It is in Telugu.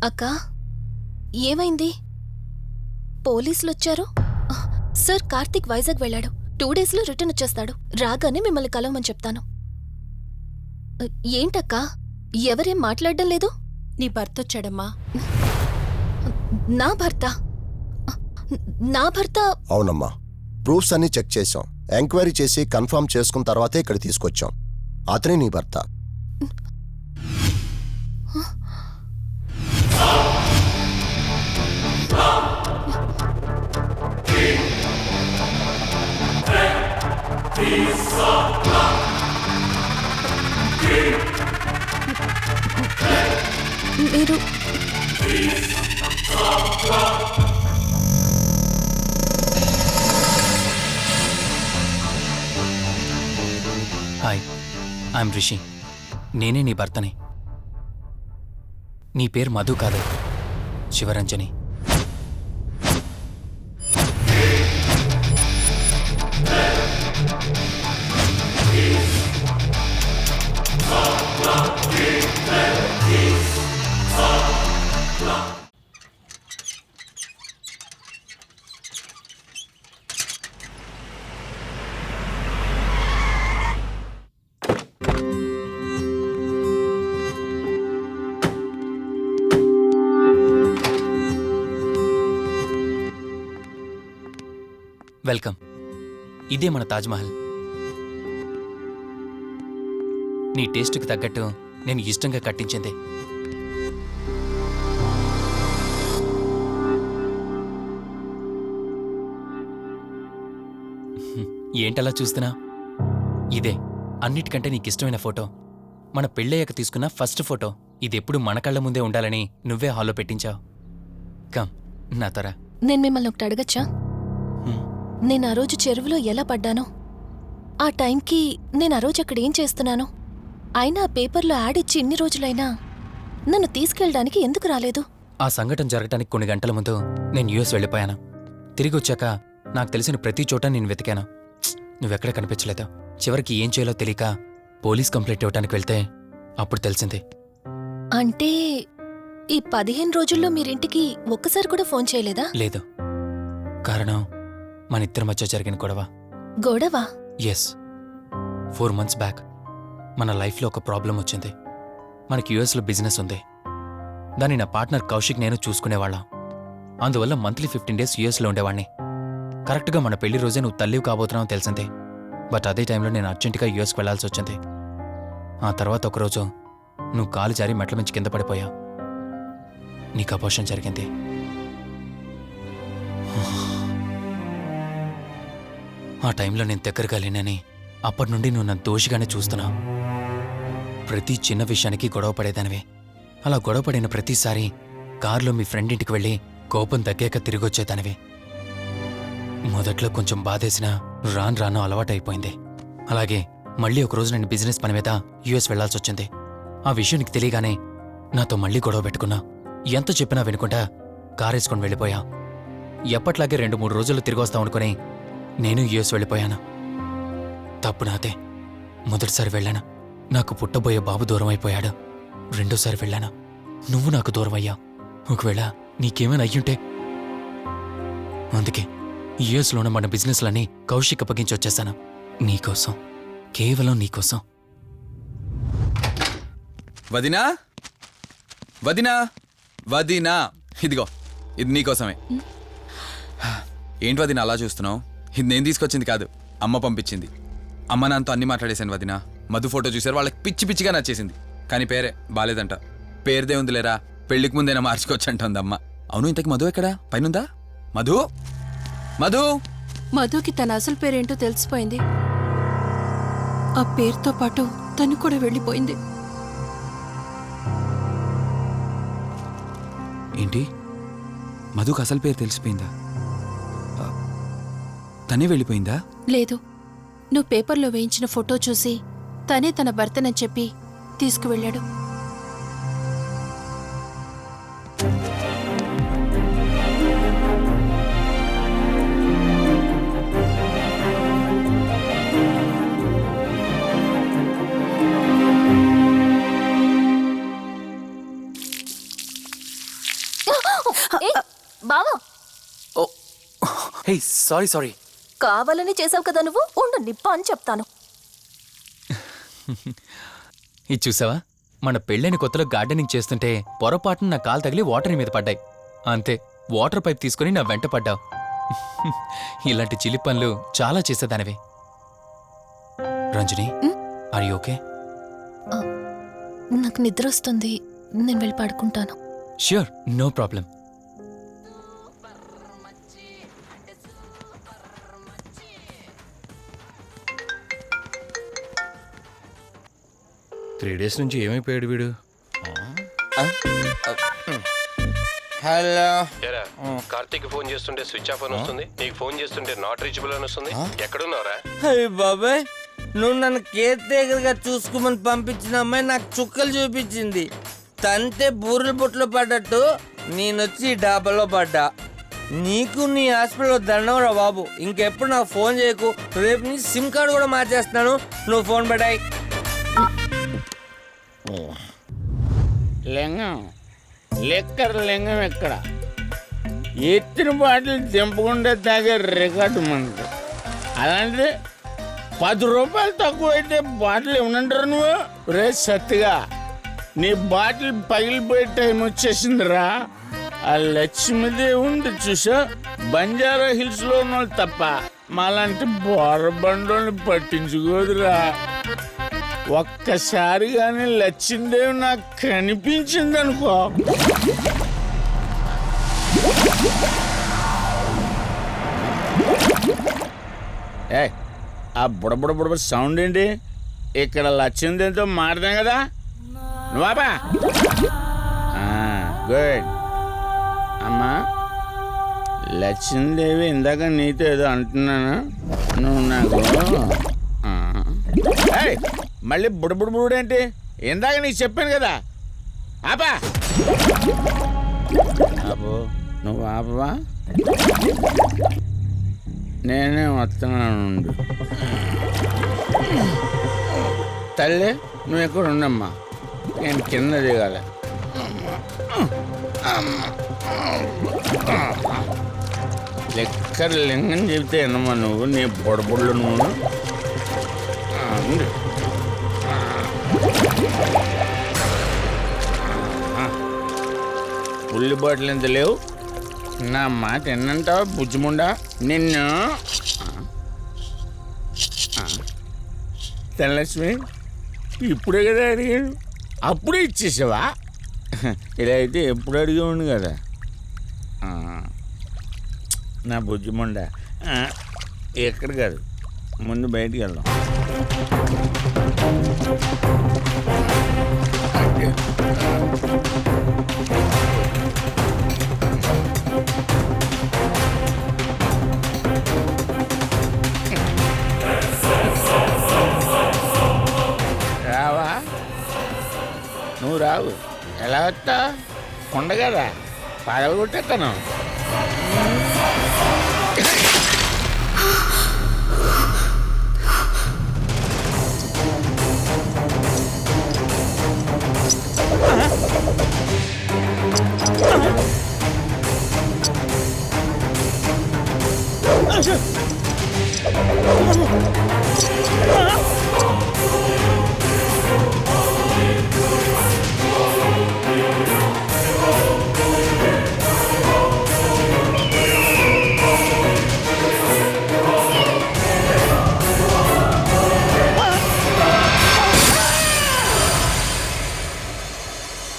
అక్క ఏమైంది? పోలీసులొచ్చారు. సార్ కార్తీక్ వైజాగ్ వెళ్ళాడు. 2 డేస్లో రిటర్న్ వచ్చేస్తాడు. రాగానే మిమ్మల్ని కలవమని చెప్తాను. ఏంటక్కా ఎవరేం మాట్లాడడం లేదు? నీ భర్త వచ్చాడమ్మా. నా భర్త? నా భర్త? అవునమ్మా, ప్రూఫ్స్ అన్నీ చెక్ చేశాం. ఎంక్వైరీ చేసి కన్ఫర్మ్ చేసుకున్న తర్వాతే ఇక్కడ తీసుకొచ్చాం. అతనే నీ భర్త. మీరు హాయ్, ఐఎమ్ రిషి. నేనే నీ భర్తని. నీ పేరు మధు కాదు, శివరంజని. వెల్కమ్. ఇదే మన తాజ్మహల్. నీ టేస్ట్కి తగ్గట్టు నేను ఇష్టంగా కట్టించింది. ఏంటలా చూస్తున్నా? ఇదే అన్నిటికంటే నీకిష్టమైన ఫోటో. మన పెళ్ళయ్యాక తీసుకున్న ఫస్ట్ ఫోటో. ఇదెప్పుడు మన కళ్ళ ముందే ఉండాలని నువ్వే హాల్లో పెట్టించావు. కమ్ నా తరా. నేను మిమ్మల్ని ఒకటి అడగచ్చా? నేను ఆ రోజు చెరువులో ఎలా పడ్డానో, ఆ టైంకి నేను ఆ రోజు అక్కడ ఏం చేస్తున్నాను, అయినా ఆ పేపర్లో యాడ్ ఇచ్చి ఇన్ని రోజులైనా నన్ను తీసుకెళ్ళడానికి ఎందుకు రాలేదు? ఆ సంఘటన జరగటానికి కొన్ని గంటల ముందు నేను యుఎస్ వెళ్ళిపోయాను. తిరిగి వచ్చాక నాకు తెలిసిన ప్రతి చోట నేను వెతికాను. నువ్వెక్కడ కనిపించలేదు. చివరికి ఏం చేయాలో తెలియక పోలీస్ కంప్లైంట్ ఇవ్వడానికి వెళ్తే అప్పుడు తెలిసింది. అంటే ఈ 15 రోజుల్లో మీరింటికి ఒక్కసారి కూడా ఫోన్ చేయలేదా? లేదు. కారణం మన ఇద్దరి మధ్య జరిగిన గొడవ. గొడవ? ఎస్. 4 months బ్యాక్ మన లైఫ్లో ఒక ప్రాబ్లం వచ్చింది. మనకి యుఎస్లో బిజినెస్ ఉంది. దాన్ని నా పార్ట్నర్ కౌశిక్ నేను చూసుకునేవాళ్ళం. అందువల్ల మంత్లీ 15 days యుఎస్లో ఉండేవాణ్ణి. కరెక్ట్గా మన పెళ్లి రోజే నువ్వు తల్లివి కాబోతున్నావు తెలిసిందే. బట్ అదే టైంలో నేను అర్జెంటుగా యుఎస్కి వెళ్లాల్సి వచ్చింది. ఆ తర్వాత ఒకరోజు నువ్వు కాలు జారి మెట్ల మించి కింద పడిపోయావు. నీకు అబోర్షన్ జరిగింది. ఆ టైంలో నేను దగ్గరగా లేనని అప్పటి నుండి నువ్వు నన్ను దోషిగానే చూస్తున్నావు. ప్రతి చిన్న విషయానికి గొడవ పడేదానివే. అలా గొడవ పడిన ప్రతిసారి కారులో మీ ఫ్రెండ్ ఇంటికి వెళ్ళి కోపం తగ్గాక తిరిగొచ్చేదానివి. మొదట్లో కొంచెం బాధేసినా రాను రాను అలవాటైపోయింది. అలాగే మళ్ళీ ఒకరోజు నేను బిజినెస్ పని మీద యుఎస్ వెళ్లాల్సి వచ్చింది. ఆ విషయం నీకు తెలియగానే నాతో మళ్ళీ గొడవ పెట్టుకున్నా. ఎంత చెప్పినా వినుకుంటా కారేసుకొని వెళ్ళిపోయా. ఎప్పట్లాగే 2-3 రోజులు తిరిగి వస్తావు అనుకుని నేను యుఎస్ వెళ్ళిపోయాను. తప్పు నాదే. మొదటిసారి వెళ్ళాను, నాకు పుట్టబోయే బాబు దూరం అయిపోయాడు. రెండోసారి వెళ్ళాను, నువ్వు నాకు దూరం అయ్యా. ఒకవేళ నీకేమైనా అయ్యుంటే. అందుకే యుఎస్లోనే మన బిజినెస్లన్నీ కౌశిక్ అప్పగించి వచ్చేసాను. నీకోసం, కేవలం నీకోసం. వదినా, వదినా, వదినా, ఇదిగో ఇది నీకోసమే. ఏంటి వదినా అలా చూస్తున్నావు? ఇది నేను తీసుకొచ్చింది కాదు, అమ్మ పంపించింది. అమ్మ నాన్నతో అన్ని మాట్లాడేశాను వదినా. మధు ఫోటో చూశారు, వాళ్ళకి పిచ్చి పిచ్చిగా నచ్చేసింది. కానీ పేరే బాలేదంట. పేరుదే ఉందిలేరా, పెళ్లికి ముందైనా మార్చుకోవచ్చు అంటుంది అమ్మ. అవును, ఇంతకి మధు ఎక్కడా? పైనుందా? మధు, మధు. మధుకి తన అసలు పేరేంటో తెలిసిపోయింది. ఆ పేరుతో పాటు తను కూడా వెళ్ళిపోయింది. ఏంటి, మధుకు అసలు పేరు తెలిసిపోయిందా? తనే వెళ్ళిపోయిందా? లేదు, నువ్వు పేపర్లో వేయించిన ఫోటో చూసి తనే తన భర్తనని చెప్పి తీసుకువెళ్ళాడు. బావా ఓ హే సారీ సారీ. కావాలని చేసావు కదా నువ్వు, ఉండు నిప్ప అని చెప్తాను. ఇది చూసావా, మన పెళ్ళైన కొత్తలో గార్డెనింగ్ చేస్తుంటే పొరపాటున నా కాలు తగిలి వాటర్ మీద పడ్డాయి. అంతే, వాటర్ పైప్ తీసుకుని నా వెంట పడ్డావు. ఇలాంటి చిలి పనులు చాలా చేసేదానివి. Ranjani, are you okay? నాకు నిద్ర వస్తుంది, నేను వెళ్ళి పడుకుంటాను. Sure, no problem. Three days నుంచి ఏమైపోయాడు వీడు? హలో. ఏరా, కార్తీక్ ఫోన్ చేస్తుంటే స్విచ్ ఆఫ్ అని వస్తుంది, నీకు ఫోన్ చేస్తుంటే నాట్ రీచబుల్ అని వస్తుంది. ఎక్కడున్నావురా? అయ్యి బాబాయ్, నువ్వు నన్ను కేర్ టేకర్గా చూసుకోమని పంపించిన అమ్మాయి నాకు చుక్కలు చూపించింది. తంతే బూరెల బుట్టలో పడ్డట్టు నేనొచ్చి ఈ డాబాలో పడ్డా. నీకు నీ హాస్పిటల్లో దండంరా బాబు. ఇంకెప్పుడు నాకు ఫోన్ చేయకు. రేపు నీ సిమ్ కార్డు కూడా మార్చేస్తున్నాను. నువ్వు ఫోన్ పడాయి. లింగం లెక్కర లింగం ఎక్కడ ఎత్తిన బాటిల్ దింపకుండా తాగే రికార్డు మనకు. అలాంటిది 10 రూపాయలు తక్కువ అయితే బాటిల్ ఇవ్వనంటారు నువ్వు. రే సత్తిగా, నీ బాటిల్ పగిలిపోయే టైం వచ్చేసిందిరా. ఆ లక్ష్మీదేవి ఉంది చూసా, బంజారా హిల్స్లో ఉన్న వాళ్ళు తప్ప మాలాంటి బోరబండోని పట్టించుకోదురా. ఒక్కసారి కానీ లక్ష్మీదేవి నాకు కనిపించింది అనుకో, ఏ ఆ బుడబుడ సౌండ్ ఏంటి? ఇక్కడ లక్ష్మీదేవితో మాడదాం కదా నువ్వాబా. గుడ్ అమ్మా. లక్ష్మీదేవి ఇందాక నీతో ఏదో అంటున్నాను, నువ్వు నాకు మళ్ళీ బుడబుడేంటి? ఇందాక నీకు చెప్పాను కదా ఆపా. ఆపో, నువ్వు ఆపవా? నేనే వస్తున్నాను. తల్లి, నువ్వు ఎక్కడ ఉండమ్మా, నేను కింద దిగాలి. లెక్కర లింగం చెబితే ఎన్నమ్మా నువ్వు, నీ బుడబుడ్లు నువ్వు. ఉల్లి బాటిల్ ఎంత లేవు, నా మాట ఎన్నంటావా బుజ్జిముండా నిన్ను. ధనలక్ష్మి, ఇప్పుడే కదా అడిగాడు, అప్పుడే ఇచ్చేసావా? ఇలా అయితే ఎప్పుడు అడిగేవాడిని కదా నా బుజ్జిముండా. ఎక్కడ కాదు, ముందు బయటికి వెళ్దాం. రావా? నువ్వు రావు, ఎలా వస్తా? కొండ కదా, పడగొట్టేస్తాను.